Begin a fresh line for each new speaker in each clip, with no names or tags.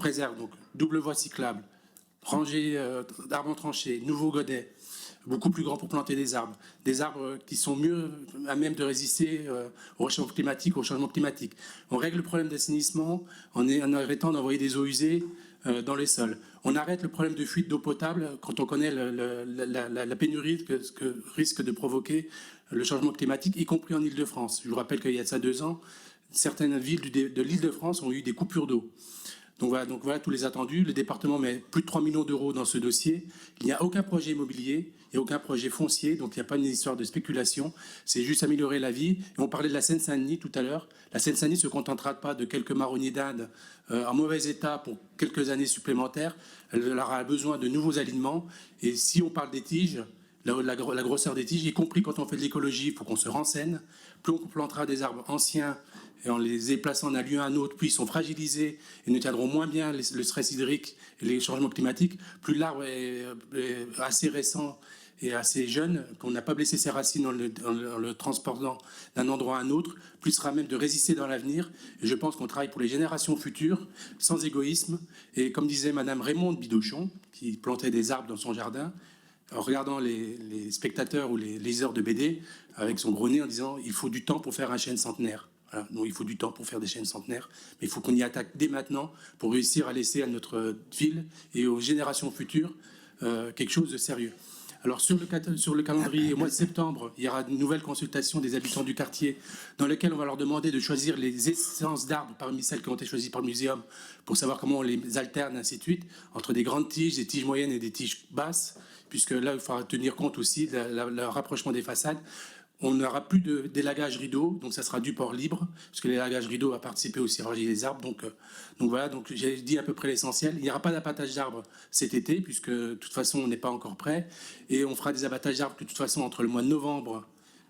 préserve donc double voie cyclable, rangée d'arbres en tranchée, nouveau godet, beaucoup plus grand pour planter des arbres qui sont mieux à même de résister au réchauffement climatique, au changement climatique. On règle le problème d'assainissement en arrêtant d'envoyer des eaux usées dans les sols. On arrête le problème de fuite d'eau potable quand on connaît la pénurie que risque de provoquer le changement climatique, y compris en Île-de-France. Je vous rappelle qu'il y a de ça 2 ans, certaines villes de l'Île-de-France ont eu des coupures d'eau. Donc voilà tous les attendus. Le département met plus de 3 millions d'euros dans ce dossier. Il n'y a aucun projet immobilier, il n'y a aucun projet foncier, donc il n'y a pas une histoire de spéculation. C'est juste améliorer la vie. Et on parlait de la Seine-Saint-Denis tout à l'heure. La Seine-Saint-Denis ne se contentera pas de quelques marronniers d'Inde en mauvais état pour quelques années supplémentaires. Elle aura besoin de nouveaux alignements. Et si on parle des tiges, la grosseur des tiges, y compris quand on fait de l'écologie, il faut qu'on se renseigne. Plus on plantera des arbres anciens et en les déplaçant d'un lieu à un autre, plus ils sont fragilisés et ne tiendront moins bien le stress hydrique et les changements climatiques, plus l'arbre est assez récent et assez jeune, qu'on n'a pas blessé ses racines en le transportant d'un endroit à un autre, plus il sera même de résister dans l'avenir. Et je pense qu'on travaille pour les générations futures, sans égoïsme. Et comme disait Madame Raymonde Bidochon, qui plantait des arbres dans son jardin, en regardant les spectateurs ou les liseurs de BD avec son gros nez en disant « il faut du temps pour faire un chêne centenaire ». Voilà. Donc, il faut du temps pour faire des chênes centenaires, mais il faut qu'on y attaque dès maintenant pour réussir à laisser à notre ville et aux générations futures quelque chose de sérieux. Alors sur le calendrier, au mois de septembre, il y aura une nouvelle consultation des habitants du quartier dans laquelle on va leur demander de choisir les essences d'arbres parmi celles qui ont été choisies par le muséum pour savoir comment on les alterne, ainsi de suite, entre des grandes tiges, des tiges moyennes et des tiges basses, puisque là, il faudra tenir compte aussi de le rapprochement des façades. On n'aura plus d'élagage rideau, donc ça sera du port libre, puisque l'élagage rideau va participer aussi à ranger les arbres. Donc voilà, donc j'ai dit à peu près l'essentiel. Il n'y aura pas d'abattage d'arbres cet été, puisque de toute façon on n'est pas encore prêt. Et on fera des abattages d'arbres de toute façon entre le mois de novembre,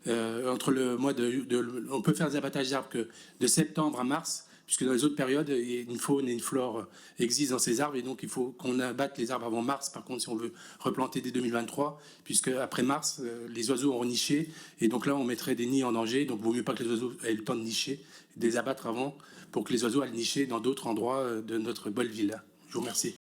on peut faire des abattages d'arbres que de septembre à mars, puisque dans les autres périodes, une faune et une flore existent dans ces arbres, et donc il faut qu'on abatte les arbres avant mars, par contre, si on veut replanter dès 2023, puisque après mars, les oiseaux auront niché, et donc là, on mettrait des nids en danger, donc il vaut mieux pas que les oiseaux aient le temps de nicher, de les abattre avant, pour que les oiseaux aillent nicher dans d'autres endroits de notre belle ville. Je vous remercie.